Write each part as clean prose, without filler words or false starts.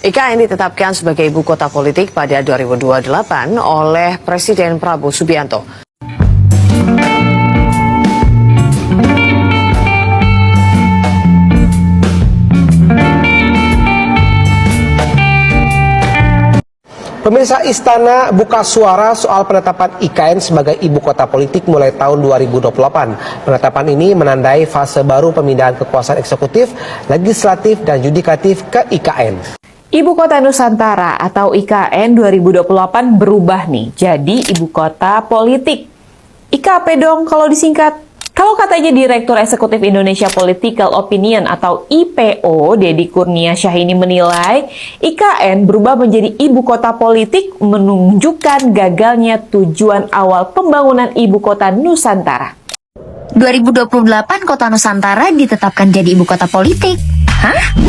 IKN ditetapkan sebagai ibu kota politik pada 2028 oleh Presiden Prabowo Subianto. Pemirsa, Istana buka suara soal penetapan IKN sebagai ibu kota politik mulai tahun 2028. Penetapan ini menandai fase baru pemindahan kekuasaan eksekutif, legislatif, dan yudikatif ke IKN. Ibu Kota Nusantara atau IKN 2028 berubah nih, jadi ibu kota politik. IKP dong kalau disingkat. Kalau katanya Direktur Eksekutif Indonesia Political Opinion atau IPO, Deddy Kurnia Syahini menilai IKN berubah menjadi ibu kota politik menunjukkan gagalnya tujuan awal pembangunan ibu kota Nusantara. 2028 Kota Nusantara ditetapkan jadi ibu kota politik. Hah?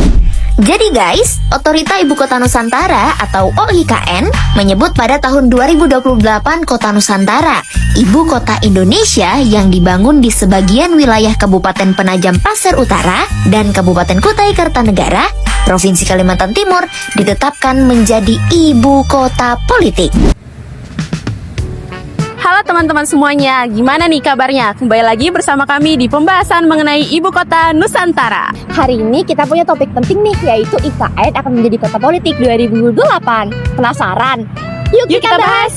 Jadi guys, Otorita Ibu Kota Nusantara atau OIKN menyebut pada tahun 2028 Kota Nusantara, ibu kota Indonesia yang dibangun di sebagian wilayah Kabupaten Penajam Pasir Utara dan Kabupaten Kutai Kartanegara, Provinsi Kalimantan Timur, ditetapkan menjadi ibu kota politik. Halo teman-teman semuanya, gimana nih kabarnya? Kembali lagi bersama kami di pembahasan mengenai Ibu Kota Nusantara. Hari ini kita punya topik penting nih, yaitu IKN akan menjadi kota politik 2028. Penasaran? Yuk kita bahas!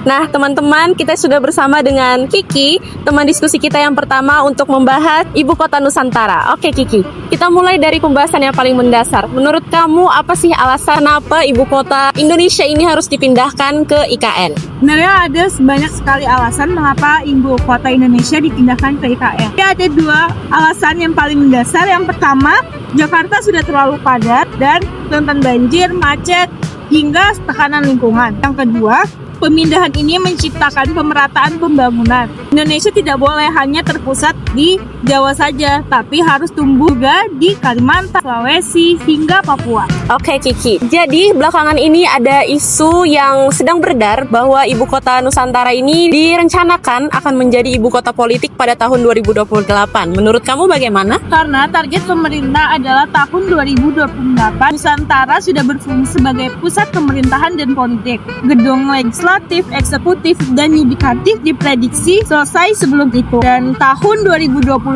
Nah teman-teman, kita sudah bersama dengan Kiki, teman diskusi kita yang pertama untuk membahas Ibu Kota Nusantara. Oke Kiki, kita mulai dari pembahasan yang paling mendasar. Menurut kamu apa sih alasan kenapa Ibu Kota Indonesia ini harus dipindahkan ke IKN? Sebenarnya ada banyak sekali alasan mengapa Ibu Kota Indonesia dipindahkan ke IKN. Ada dua alasan yang paling mendasar. Yang pertama, Jakarta sudah terlalu padat dan rentan banjir, macet, hingga tekanan lingkungan. Yang kedua, pemindahan ini menciptakan pemerataan pembangunan. Indonesia tidak boleh hanya terpusat di Jawa saja, tapi harus tumbuh juga di Kalimantan, Sulawesi, hingga Papua. Oke Kiki, jadi belakangan ini ada isu yang sedang beredar bahwa Ibu Kota Nusantara ini direncanakan akan menjadi ibu kota politik pada tahun 2028. Menurut kamu bagaimana? Karena target pemerintah adalah tahun 2028, Nusantara sudah berfungsi sebagai pusat pemerintahan dan politik. Gedung legislatif, eksekutif, dan yudikatif diprediksi selesai sebelum itu. Dan tahun 2026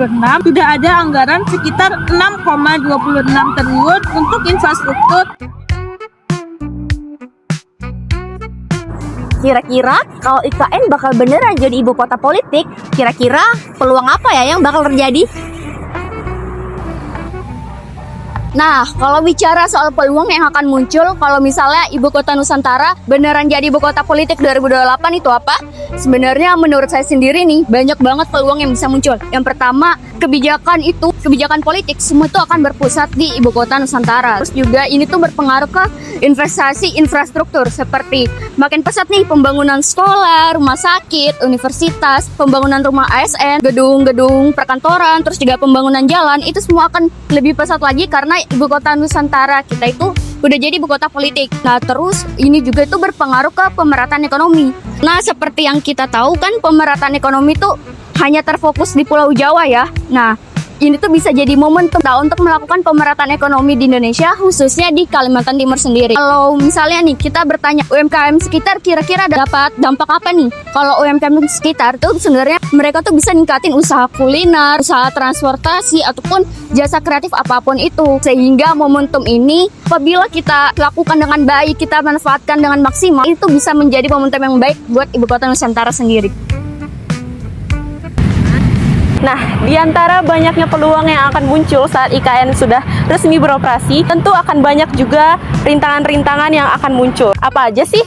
sudah ada anggaran sekitar 6,26 triliun untuk infrastruktur. Kira-kira kalau IKN bakal beneran jadi ibu kota politik, kira-kira peluang apa ya yang bakal terjadi? Nah, kalau bicara soal peluang yang akan muncul kalau misalnya Ibu Kota Nusantara beneran jadi Ibu Kota Politik 2028 itu apa? Sebenarnya menurut saya sendiri nih, banyak banget peluang yang bisa muncul. Yang pertama, kebijakan politik semua itu akan berpusat di Ibu Kota Nusantara. Terus juga ini tuh berpengaruh ke investasi infrastruktur seperti makin pesat nih pembangunan sekolah, rumah sakit, universitas, pembangunan rumah ASN, gedung-gedung perkantoran, terus juga pembangunan jalan, itu semua akan lebih pesat lagi karena Ibu Kota Nusantara kita itu udah jadi ibu kota politik. Nah terus ini juga itu berpengaruh ke pemerataan ekonomi. Nah seperti yang kita tahu kan pemerataan ekonomi itu hanya terfokus di Pulau Jawa ya. Nah ini tuh bisa jadi momentum untuk melakukan pemerataan ekonomi di Indonesia, khususnya di Kalimantan Timur sendiri. Kalau misalnya nih kita bertanya UMKM sekitar kira-kira dapat dampak apa nih? Kalau UMKM sekitar tuh sebenarnya mereka tuh bisa ningkatin usaha kuliner, usaha transportasi, ataupun jasa kreatif apapun itu. Sehingga momentum ini apabila kita lakukan dengan baik, kita manfaatkan dengan maksimal, itu bisa menjadi momentum yang baik buat Ibu Kota Nusantara sendiri. Nah, di antara banyaknya peluang yang akan muncul saat IKN sudah resmi beroperasi, tentu akan banyak juga rintangan-rintangan yang akan muncul. Apa aja sih?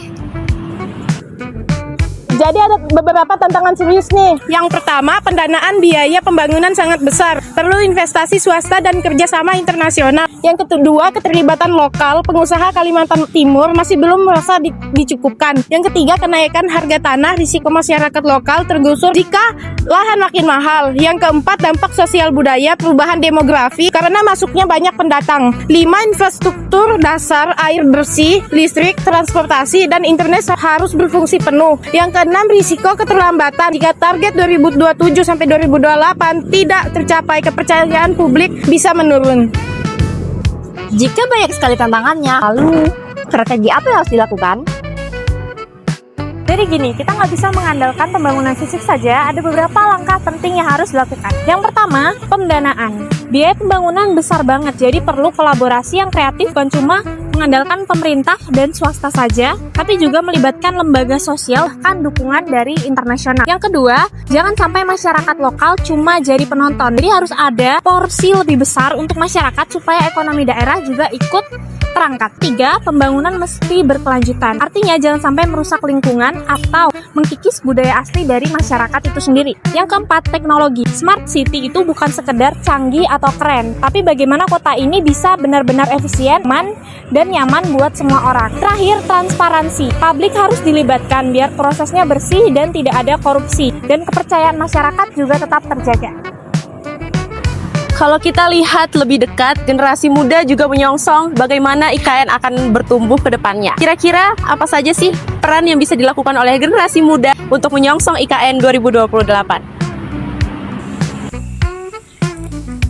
Jadi ada beberapa tantangan serius nih. Yang pertama, pendanaan biaya pembangunan sangat besar. Perlu investasi swasta dan kerjasama internasional. Yang kedua, keterlibatan lokal pengusaha Kalimantan Timur masih belum merasa dicukupkan. Yang ketiga, kenaikan harga tanah, risiko masyarakat lokal tergusur jika lahan makin mahal. Yang keempat, dampak sosial budaya, perubahan demografi karena masuknya banyak pendatang. 5, infrastruktur dasar, air bersih, listrik, transportasi, dan internet harus berfungsi penuh. Yang keenam, risiko keterlambatan jika target 2027 sampai 2028 tidak tercapai, kepercayaan publik bisa menurun. Jika banyak sekali tantangannya, lalu strategi apa yang harus dilakukan? Jadi gini, kita nggak bisa mengandalkan pembangunan fisik saja, ada beberapa langkah penting yang harus dilakukan. Yang pertama, pendanaan. Biaya pembangunan besar banget, jadi perlu kolaborasi yang kreatif, bukan cuma mengandalkan pemerintah dan swasta saja, tapi juga melibatkan lembaga sosial, bahkan dukungan dari internasional. Yang kedua, jangan sampai masyarakat lokal cuma jadi penonton. Jadi harus ada porsi lebih besar untuk masyarakat supaya ekonomi daerah juga ikut terangkat. 3, pembangunan mesti berkelanjutan. Artinya jangan sampai merusak lingkungan atau mengkikis budaya asli dari masyarakat itu sendiri. Yang keempat, teknologi. Smart city itu bukan sekedar canggih atau keren, tapi bagaimana kota ini bisa benar-benar efisien, aman, dan nyaman buat semua orang. Terakhir, transparansi. Publik harus dilibatkan biar prosesnya bersih dan tidak ada korupsi, dan kepercayaan masyarakat juga tetap terjaga. Kalau kita lihat lebih dekat, generasi muda juga menyongsong bagaimana IKN akan bertumbuh ke depannya. Kira-kira apa saja sih peran yang bisa dilakukan oleh generasi muda untuk menyongsong IKN 2028?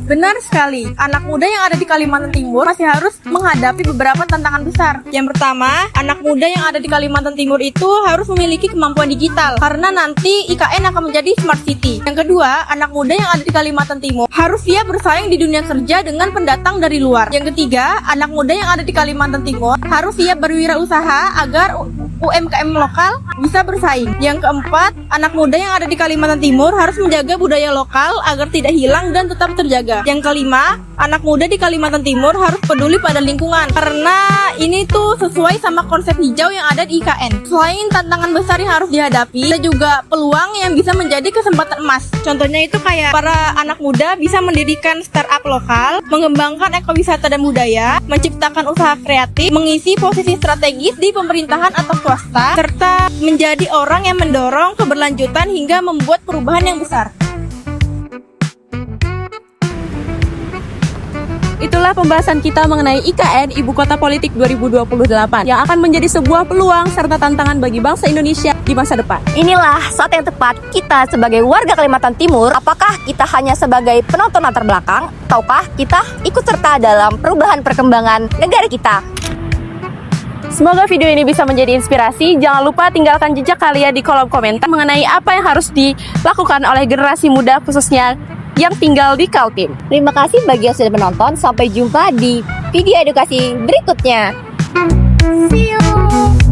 Benar sekali, anak muda yang ada di Kalimantan Timur masih harus menghadapi beberapa tantangan besar. Yang pertama, anak muda yang ada di Kalimantan Timur itu harus memiliki kemampuan digital, karena nanti IKN akan menjadi smart city. Yang kedua, anak muda yang ada di Kalimantan Timur harus siap bersaing di dunia kerja dengan pendatang dari luar. Yang ketiga, anak muda yang ada di Kalimantan Timur harus siap berwirausaha agar UMKM lokal bisa bersaing. Yang keempat, anak muda yang ada di Kalimantan Timur harus menjaga budaya lokal agar tidak hilang dan tetap terjaga. Yang kelima, anak muda di Kalimantan Timur harus peduli pada lingkungan, karena ini tuh sesuai sama konsep hijau yang ada di IKN. Selain tantangan besar yang harus dihadapi, ada juga peluang yang bisa menjadi kesempatan emas. Contohnya itu kayak para anak muda bisa mendirikan startup lokal, mengembangkan ekowisata dan budaya, menciptakan usaha kreatif, mengisi posisi strategis di pemerintahan atau swasta, serta menjadi orang yang mendorong keberlanjutan hingga membuat perubahan yang besar. Itulah pembahasan kita mengenai IKN Ibu Kota Politik 2028 yang akan menjadi sebuah peluang serta tantangan bagi bangsa Indonesia di masa depan. Inilah saat yang tepat kita sebagai warga Kalimantan Timur, apakah kita hanya sebagai penonton latar belakang, ataukah kita ikut serta dalam perubahan perkembangan negara kita? Semoga video ini bisa menjadi inspirasi. Jangan lupa tinggalkan jejak kalian di kolom komentar mengenai apa yang harus dilakukan oleh generasi muda khususnya yang tinggal di Kaltim. Terima kasih bagi yang sudah menonton. Sampai jumpa di video edukasi berikutnya. See you!